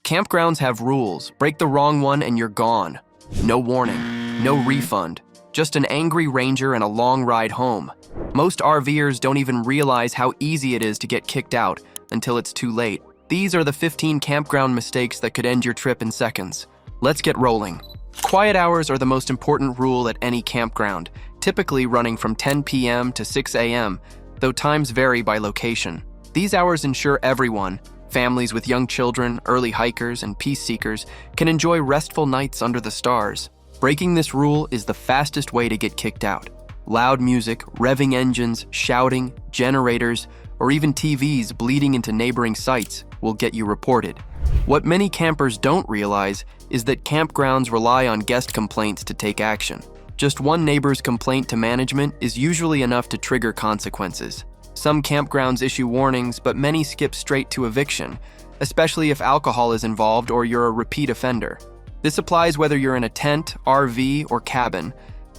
Campgrounds have rules. Break the wrong one and you're gone. No warning, no refund, just an angry ranger and a long ride home. Most RVers don't even realize how easy it is to get kicked out until it's too late. These are the 15 campground mistakes that could end your trip in seconds. Let's get rolling. Quiet hours are the most important rule at any campground, typically running from 10 p.m. to 6 a.m., though times vary by location. These hours ensure everyone, families with young children, early hikers, and peace seekers, can enjoy restful nights under the stars. Breaking this rule is the fastest way to get kicked out. Loud music, revving engines, shouting, generators, or even TVs bleeding into neighboring sites will get you reported. What many campers don't realize is that campgrounds rely on guest complaints to take action. Just one neighbor's complaint to management is usually enough to trigger consequences. Some campgrounds issue warnings, but many skip straight to eviction, especially if alcohol is involved or you're a repeat offender. This applies whether you're in a tent, RV, or cabin.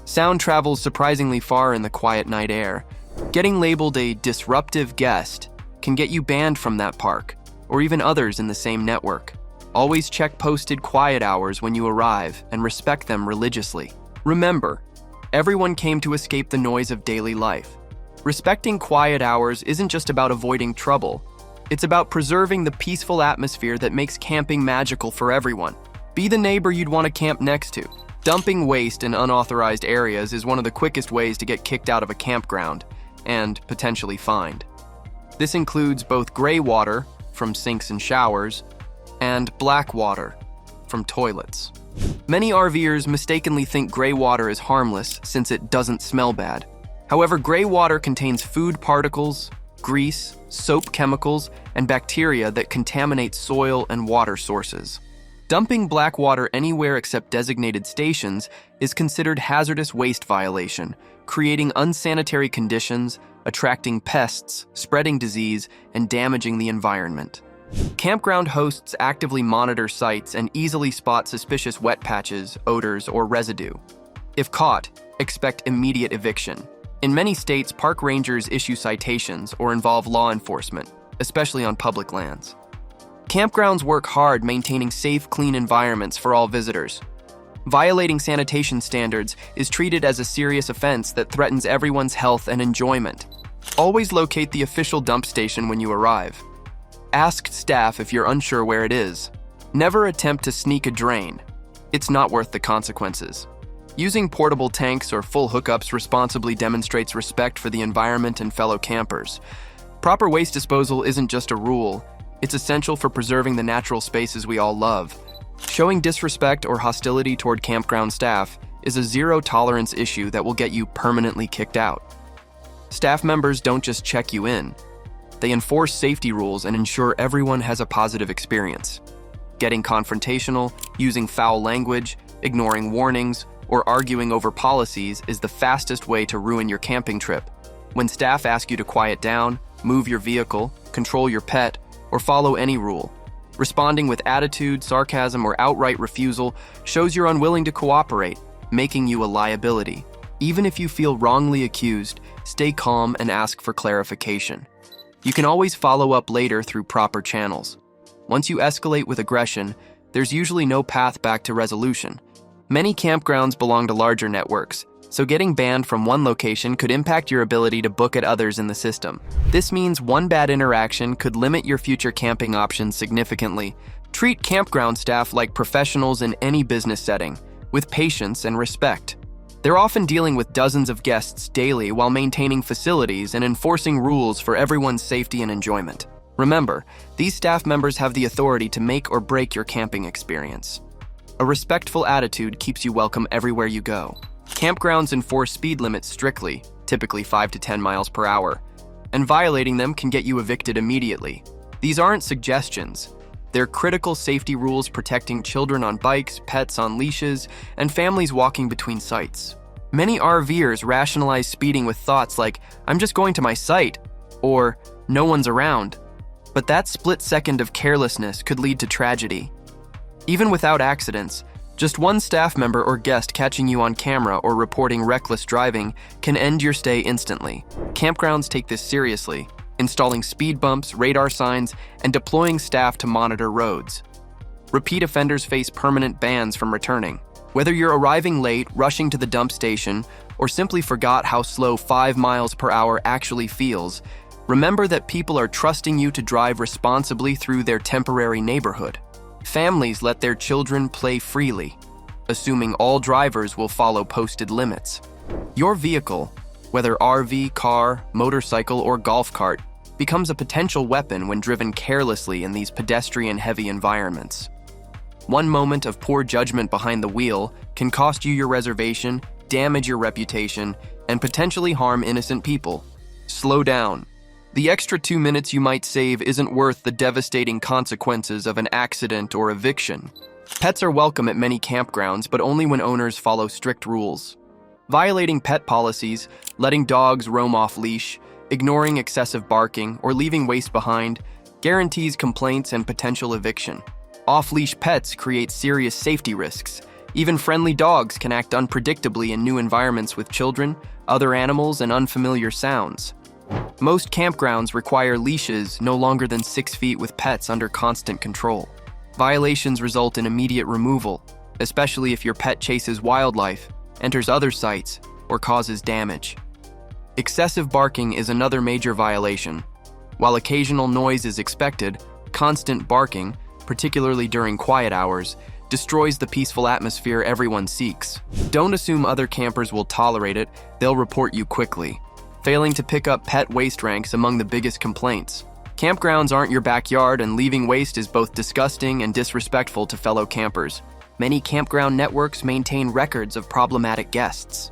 Sound travels surprisingly far in the quiet night air. Getting labeled a disruptive guest can get you banned from that park, or even others in the same network. Always check posted quiet hours when you arrive and respect them religiously. Remember, everyone came to escape the noise of daily life. Respecting quiet hours isn't just about avoiding trouble. It's about preserving the peaceful atmosphere that makes camping magical for everyone. Be the neighbor you'd want to camp next to. Dumping waste in unauthorized areas is one of the quickest ways to get kicked out of a campground and potentially fined. This includes both gray water from sinks and showers and black water from toilets. Many RVers mistakenly think gray water is harmless since it doesn't smell bad. However, gray water contains food particles, grease, soap chemicals, and bacteria that contaminate soil and water sources. Dumping black water anywhere except designated stations is considered hazardous waste violation, creating unsanitary conditions, attracting pests, spreading disease, and damaging the environment. Campground hosts actively monitor sites and easily spot suspicious wet patches, odors, or residue. If caught, expect immediate eviction. In many states, park rangers issue citations or involve law enforcement, especially on public lands. Campgrounds work hard maintaining safe, clean environments for all visitors. Violating sanitation standards is treated as a serious offense that threatens everyone's health and enjoyment. Always locate the official dump station when you arrive. Ask staff if you're unsure where it is. Never attempt to sneak a drain. It's not worth the consequences. Using portable tanks or full hookups responsibly demonstrates respect for the environment and fellow campers. Proper waste disposal isn't just a rule, it's essential for preserving the natural spaces we all love. Showing disrespect or hostility toward campground staff is a zero-tolerance issue that will get you permanently kicked out. Staff members don't just check you in. They enforce safety rules and ensure everyone has a positive experience. Getting confrontational, using foul language, ignoring warnings, or arguing over policies is the fastest way to ruin your camping trip. When staff ask you to quiet down, move your vehicle, control your pet, or follow any rule, responding with attitude, sarcasm, or outright refusal shows you're unwilling to cooperate, making you a liability. Even if you feel wrongly accused, stay calm and ask for clarification. You can always follow up later through proper channels. Once you escalate with aggression, there's usually no path back to resolution. Many campgrounds belong to larger networks, so getting banned from one location could impact your ability to book at others in the system. This means one bad interaction could limit your future camping options significantly. Treat campground staff like professionals in any business setting, with patience and respect. They're often dealing with dozens of guests daily while maintaining facilities and enforcing rules for everyone's safety and enjoyment. Remember, these staff members have the authority to make or break your camping experience. A respectful attitude keeps you welcome everywhere you go. Campgrounds enforce speed limits strictly, typically 5 to 10 miles per hour, and violating them can get you evicted immediately. These aren't suggestions. They're critical safety rules protecting children on bikes, pets on leashes, and families walking between sites. Many RVers rationalize speeding with thoughts like, "I'm just going to my site," or "no one's around." But that split second of carelessness could lead to tragedy. Even without accidents, just one staff member or guest catching you on camera or reporting reckless driving can end your stay instantly. Campgrounds take this seriously, installing speed bumps, radar signs, and deploying staff to monitor roads. Repeat offenders face permanent bans from returning. Whether you're arriving late, rushing to the dump station, or simply forgot how slow 5 miles per hour actually feels, remember that people are trusting you to drive responsibly through their temporary neighborhood. Families let their children play freely, assuming all drivers will follow posted limits. Your vehicle, whether RV, car, motorcycle, or golf cart, becomes a potential weapon when driven carelessly in these pedestrian-heavy environments. One moment of poor judgment behind the wheel can cost you your reservation, damage your reputation, and potentially harm innocent people. Slow down. The extra 2 minutes you might save isn't worth the devastating consequences of an accident or eviction. Pets are welcome at many campgrounds, but only when owners follow strict rules. Violating pet policies, letting dogs roam off leash, ignoring excessive barking, or leaving waste behind guarantees complaints and potential eviction. Off-leash pets create serious safety risks. Even friendly dogs can act unpredictably in new environments with children, other animals, and unfamiliar sounds. Most campgrounds require leashes no longer than 6 feet with pets under constant control. Violations result in immediate removal, especially if your pet chases wildlife, enters other sites, or causes damage. Excessive barking is another major violation. While occasional noise is expected, constant barking, particularly during quiet hours, destroys the peaceful atmosphere everyone seeks. Don't assume other campers will tolerate it, they'll report you quickly. Failing to pick up pet waste ranks among the biggest complaints. Campgrounds aren't your backyard, and leaving waste is both disgusting and disrespectful to fellow campers. Many campground networks maintain records of problematic guests.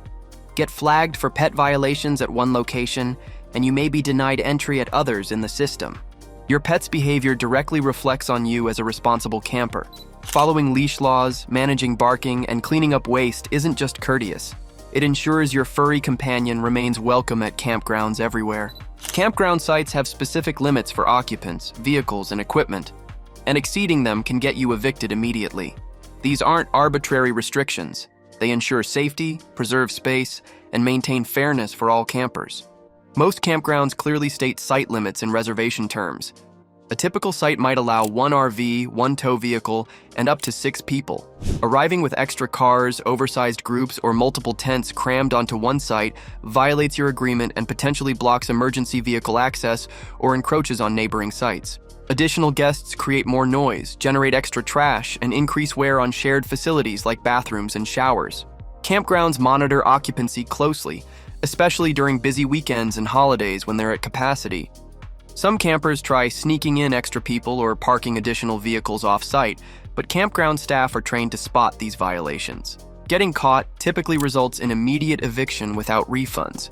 Get flagged for pet violations at one location, and you may be denied entry at others in the system. Your pet's behavior directly reflects on you as a responsible camper. Following leash laws, managing barking, and cleaning up waste isn't just courteous. It ensures your furry companion remains welcome at campgrounds everywhere. Campground sites have specific limits for occupants, vehicles, and equipment, and exceeding them can get you evicted immediately. These aren't arbitrary restrictions. They ensure safety, preserve space, and maintain fairness for all campers. Most campgrounds clearly state site limits in reservation terms. A typical site might allow 1 RV, 1 tow vehicle, and up to 6 people. Arriving with extra cars, oversized groups, or multiple tents crammed onto one site violates your agreement and potentially blocks emergency vehicle access or encroaches on neighboring sites. Additional guests create more noise, generate extra trash, and increase wear on shared facilities like bathrooms and showers. Campgrounds monitor occupancy closely, especially during busy weekends and holidays when they're at capacity. Some campers try sneaking in extra people or parking additional vehicles off-site, but campground staff are trained to spot these violations. Getting caught typically results in immediate eviction without refunds.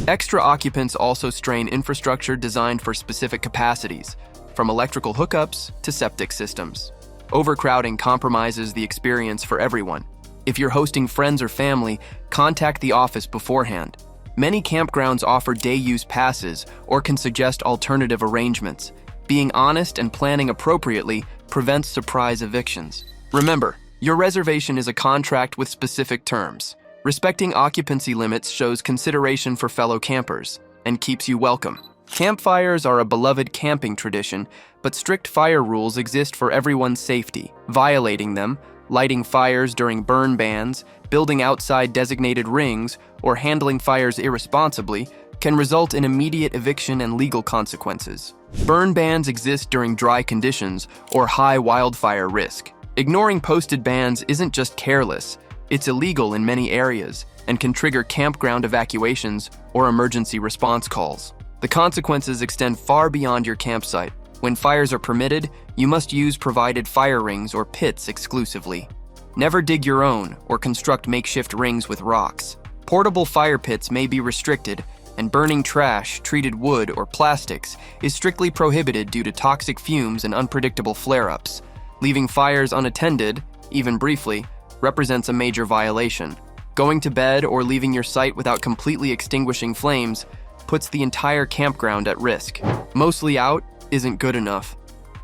Extra occupants also strain infrastructure designed for specific capacities, from electrical hookups to septic systems. Overcrowding compromises the experience for everyone. If you're hosting friends or family, contact the office beforehand. Many campgrounds offer day-use passes or can suggest alternative arrangements. Being honest and planning appropriately prevents surprise evictions. Remember, your reservation is a contract with specific terms. Respecting occupancy limits shows consideration for fellow campers and keeps you welcome. Campfires are a beloved camping tradition, but strict fire rules exist for everyone's safety. Violating them, lighting fires during burn bans, building outside designated rings, or handling fires irresponsibly can result in immediate eviction and legal consequences. Burn bans exist during dry conditions or high wildfire risk. Ignoring posted bans isn't just careless, it's illegal in many areas and can trigger campground evacuations or emergency response calls. The consequences extend far beyond your campsite. When fires are permitted, you must use provided fire rings or pits exclusively. Never dig your own or construct makeshift rings with rocks. Portable fire pits may be restricted, and burning trash, treated wood, or plastics is strictly prohibited due to toxic fumes and unpredictable flare-ups. Leaving fires unattended, even briefly, represents a major violation. Going to bed or leaving your site without completely extinguishing flames puts the entire campground at risk. Mostly out isn't good enough.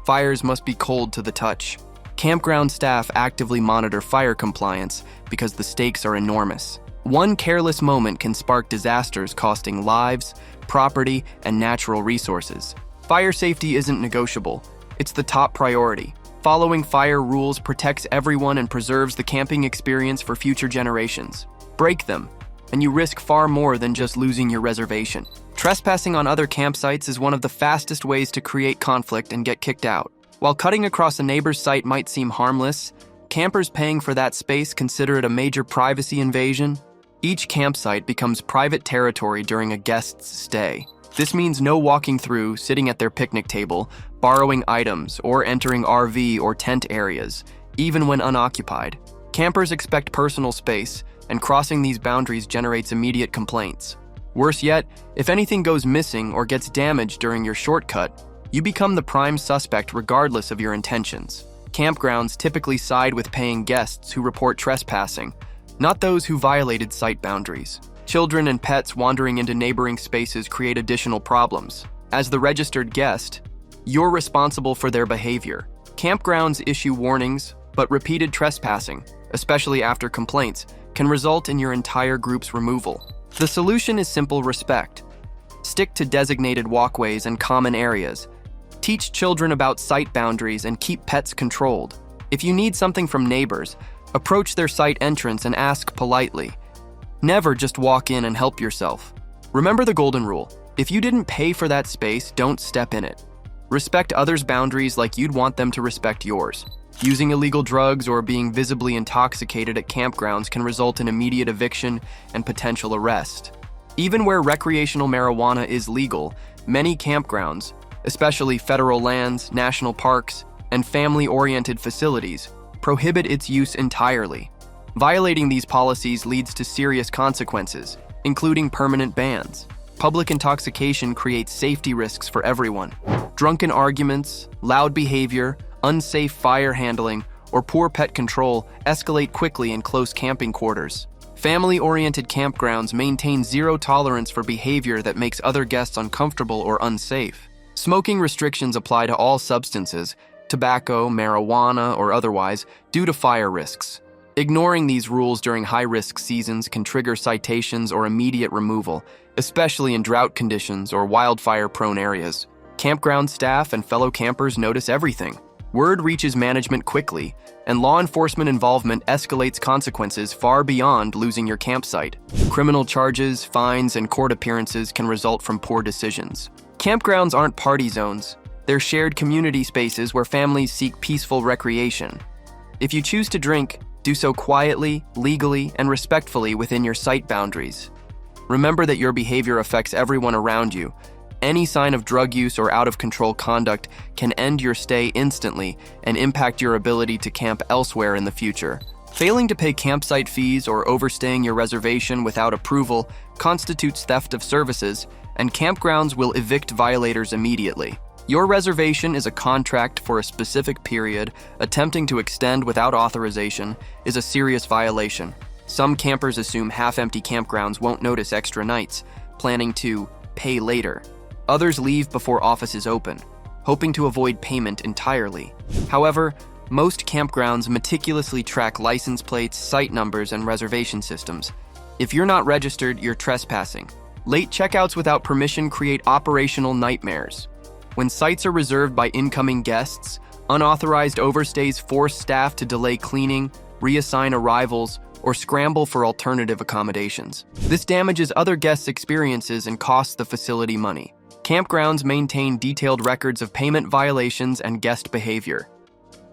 Fires must be cold to the touch. Campground staff actively monitor fire compliance because the stakes are enormous. One careless moment can spark disasters costing lives, property, and natural resources. Fire safety isn't negotiable. It's the top priority. Following fire rules protects everyone and preserves the camping experience for future generations. Break them, and you risk far more than just losing your reservation. Trespassing on other campsites is one of the fastest ways to create conflict and get kicked out. While cutting across a neighbor's site might seem harmless, campers paying for that space consider it a major privacy invasion. Each campsite becomes private territory during a guest's stay. This means no walking through, sitting at their picnic table, borrowing items, or entering RV or tent areas, even when unoccupied. Campers expect personal space, and crossing these boundaries generates immediate complaints. Worse yet, if anything goes missing or gets damaged during your shortcut, you become the prime suspect regardless of your intentions. Campgrounds typically side with paying guests who report trespassing, not those who violated site boundaries. Children and pets wandering into neighboring spaces create additional problems. As the registered guest, you're responsible for their behavior. Campgrounds issue warnings, but repeated trespassing, especially after complaints, can result in your entire group's removal. The solution is simple: respect. Stick to designated walkways and common areas. Teach children about site boundaries and keep pets controlled. If you need something from neighbors, approach their site entrance and ask politely. Never just walk in and help yourself. Remember the golden rule: if you didn't pay for that space, don't step in it. Respect others' boundaries like you'd want them to respect yours. Using illegal drugs or being visibly intoxicated at campgrounds can result in immediate eviction and potential arrest. Even where recreational marijuana is legal, many campgrounds, especially federal lands, national parks, and family-oriented facilities, prohibit its use entirely. Violating these policies leads to serious consequences, including permanent bans. Public intoxication creates safety risks for everyone. Drunken arguments, loud behavior, unsafe fire handling, or poor pet control escalate quickly in close camping quarters. Family-oriented campgrounds maintain zero tolerance for behavior that makes other guests uncomfortable or unsafe. Smoking restrictions apply to all substances, tobacco, marijuana, or otherwise, due to fire risks. Ignoring these rules during high-risk seasons can trigger citations or immediate removal, especially in drought conditions or wildfire-prone areas. Campground staff and fellow campers notice everything. Word reaches management quickly, and law enforcement involvement escalates consequences far beyond losing your campsite. Criminal charges, fines, and court appearances can result from poor decisions. Campgrounds aren't party zones. They're shared community spaces where families seek peaceful recreation. If you choose to drink, do so quietly, legally, and respectfully within your site boundaries. Remember that your behavior affects everyone around you. Any sign of drug use or out-of-control conduct can end your stay instantly and impact your ability to camp elsewhere in the future. Failing to pay campsite fees or overstaying your reservation without approval constitutes theft of services, and campgrounds will evict violators immediately. Your reservation is a contract for a specific period. Attempting to extend without authorization is a serious violation. Some campers assume half-empty campgrounds won't notice extra nights, planning to pay later. Others leave before offices open, hoping to avoid payment entirely. However, most campgrounds meticulously track license plates, site numbers, and reservation systems. If you're not registered, you're trespassing. Late checkouts without permission create operational nightmares. When sites are reserved by incoming guests, unauthorized overstays force staff to delay cleaning, reassign arrivals, or scramble for alternative accommodations. This damages other guests' experiences and costs the facility money. Campgrounds maintain detailed records of payment violations and guest behavior.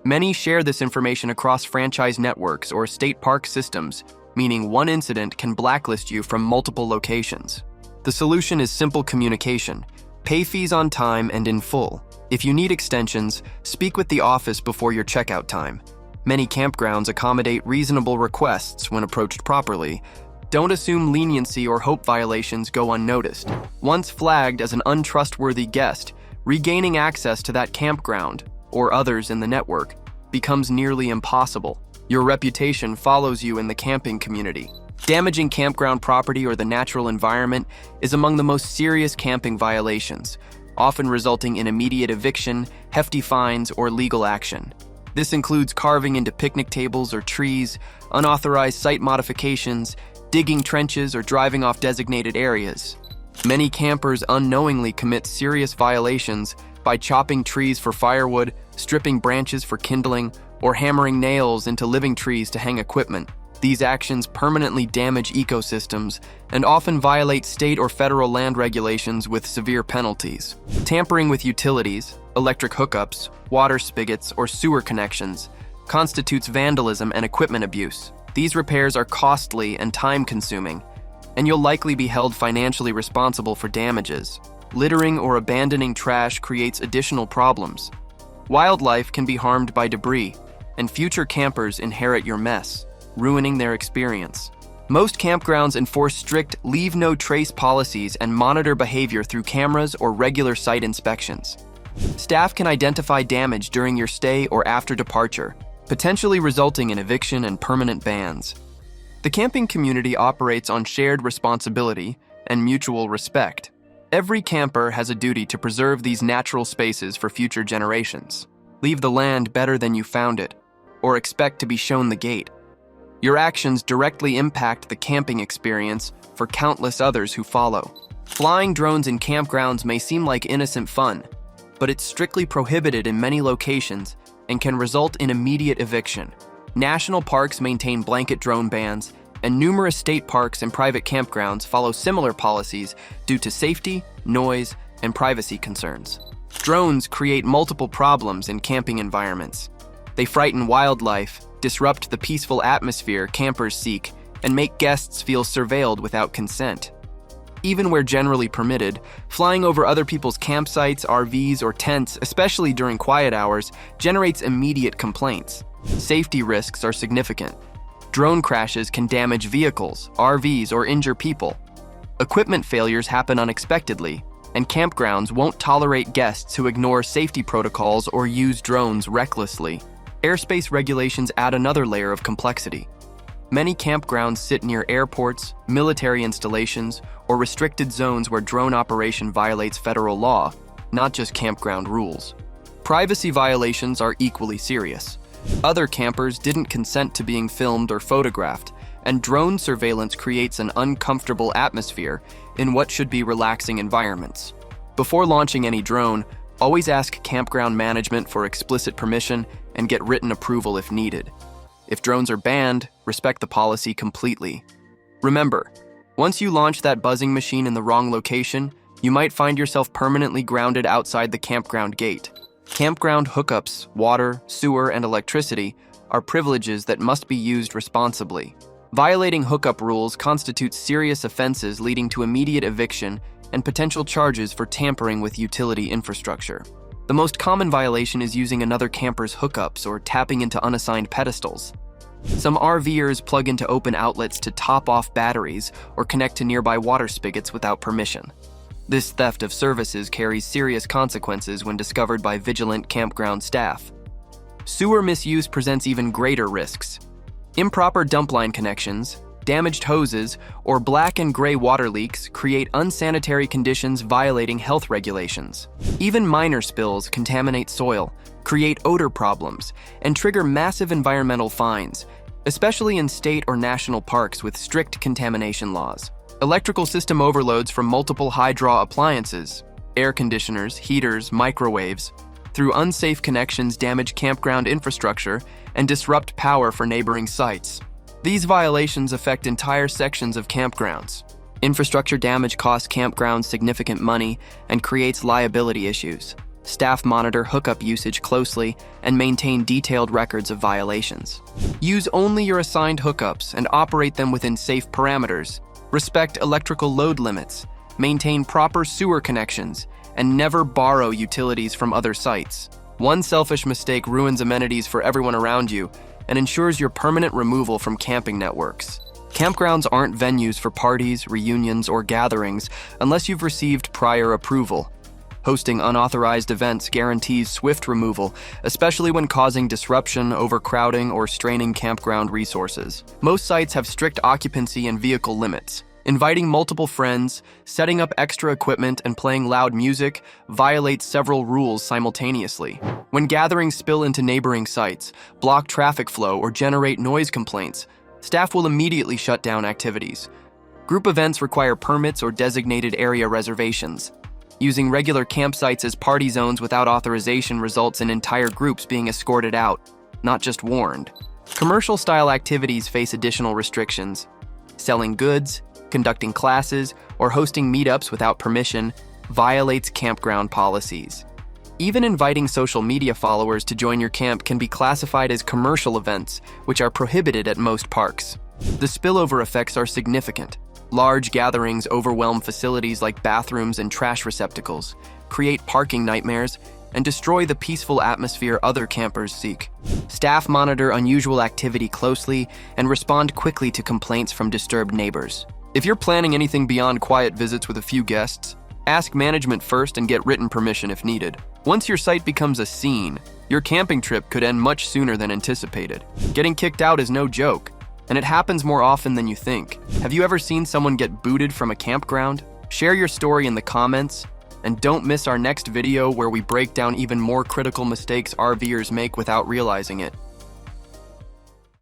Many share this information across franchise networks or state park systems, meaning one incident can blacklist you from multiple locations. The solution is simple communication. Pay fees on time and in full. If you need extensions, speak with the office before your checkout time. Many campgrounds accommodate reasonable requests when approached properly. Don't assume leniency or hope violations go unnoticed. Once flagged as an untrustworthy guest, regaining access to that campground, or others in the network, becomes nearly impossible. Your reputation follows you in the camping community. Damaging campground property or the natural environment is among the most serious camping violations, often resulting in immediate eviction, hefty fines, or legal action. This includes carving into picnic tables or trees, unauthorized site modifications, digging trenches, or driving off designated areas. Many campers unknowingly commit serious violations by chopping trees for firewood, stripping branches for kindling, or hammering nails into living trees to hang equipment. These actions permanently damage ecosystems and often violate state or federal land regulations with severe penalties. Tampering with utilities, electric hookups, water spigots, or sewer connections constitutes vandalism and equipment abuse. These repairs are costly and time-consuming, and you'll likely be held financially responsible for damages. Littering or abandoning trash creates additional problems. Wildlife can be harmed by debris, and future campers inherit your mess, ruining their experience. Most campgrounds enforce strict leave no trace policies and monitor behavior through cameras or regular site inspections. Staff can identify damage during your stay or after departure, potentially resulting in eviction and permanent bans. The camping community operates on shared responsibility and mutual respect. Every camper has a duty to preserve these natural spaces for future generations. Leave the land better than you found it, or expect to be shown the gate. Your actions directly impact the camping experience for countless others who follow. Flying drones in campgrounds may seem like innocent fun, but it's strictly prohibited in many locations and can result in immediate eviction. National parks maintain blanket drone bans, and numerous state parks and private campgrounds follow similar policies due to safety, noise, and privacy concerns. Drones create multiple problems in camping environments. They frighten wildlife, disrupt the peaceful atmosphere campers seek, and make guests feel surveilled without consent. Even where generally permitted, flying over other people's campsites, RVs, or tents, especially during quiet hours, generates immediate complaints. Safety risks are significant. Drone crashes can damage vehicles, RVs, or injure people. Equipment failures happen unexpectedly, and campgrounds won't tolerate guests who ignore safety protocols or use drones recklessly. Airspace regulations add another layer of complexity. Many campgrounds sit near airports, military installations, or restricted zones where drone operation violates federal law, not just campground rules. Privacy violations are equally serious. Other campers didn't consent to being filmed or photographed, and drone surveillance creates an uncomfortable atmosphere in what should be relaxing environments. Before launching any drone, always ask campground management for explicit permission and get written approval if needed. If drones are banned, respect the policy completely. Remember, once you launch that buzzing machine in the wrong location, you might find yourself permanently grounded outside the campground gate. Campground hookups, water, sewer, and electricity are privileges that must be used responsibly. Violating hookup rules constitutes serious offenses leading to immediate eviction and potential charges for tampering with utility infrastructure. The most common violation is using another camper's hookups or tapping into unassigned pedestals. Some RVers plug into open outlets to top off batteries or connect to nearby water spigots without permission. This theft of services carries serious consequences when discovered by vigilant campground staff. Sewer misuse presents even greater risks. Improper dump line connections, damaged hoses, or black and gray water leaks create unsanitary conditions violating health regulations. Even minor spills contaminate soil, create odor problems, and trigger massive environmental fines, especially in state or national parks with strict contamination laws. Electrical system overloads from multiple high-draw appliances, air conditioners, heaters, microwaves, through unsafe connections damage campground infrastructure and disrupt power for neighboring sites. These violations affect entire sections of campgrounds. Infrastructure damage costs campgrounds significant money and creates liability issues. Staff monitor hookup usage closely and maintain detailed records of violations. Use only your assigned hookups and operate them within safe parameters. Respect electrical load limits, maintain proper sewer connections, and never borrow utilities from other sites. One selfish mistake ruins amenities for everyone around you and ensures your permanent removal from camping networks. Campgrounds aren't venues for parties, reunions, or gatherings unless you've received prior approval. Hosting unauthorized events guarantees swift removal, especially when causing disruption, overcrowding, or straining campground resources. Most sites have strict occupancy and vehicle limits. Inviting multiple friends, setting up extra equipment, and playing loud music violates several rules simultaneously. When gatherings spill into neighboring sites, block traffic flow, or generate noise complaints, staff will immediately shut down activities. Group events require permits or designated area reservations. Using regular campsites as party zones without authorization results in entire groups being escorted out, not just warned. Commercial-style activities face additional restrictions. Selling goods, conducting classes, or hosting meetups without permission violates campground policies. Even inviting social media followers to join your camp can be classified as commercial events, which are prohibited at most parks. The spillover effects are significant. Large gatherings overwhelm facilities like bathrooms and trash receptacles, create parking nightmares, and destroy the peaceful atmosphere other campers seek. Staff monitor unusual activity closely and respond quickly to complaints from disturbed neighbors. If you're planning anything beyond quiet visits with a few guests, ask management first and get written permission if needed. Once your site becomes a scene, your camping trip could end much sooner than anticipated. Getting kicked out is no joke, and it happens more often than you think. Have you ever seen someone get booted from a campground? Share your story in the comments, and don't miss our next video where we break down even more critical mistakes RVers make without realizing it.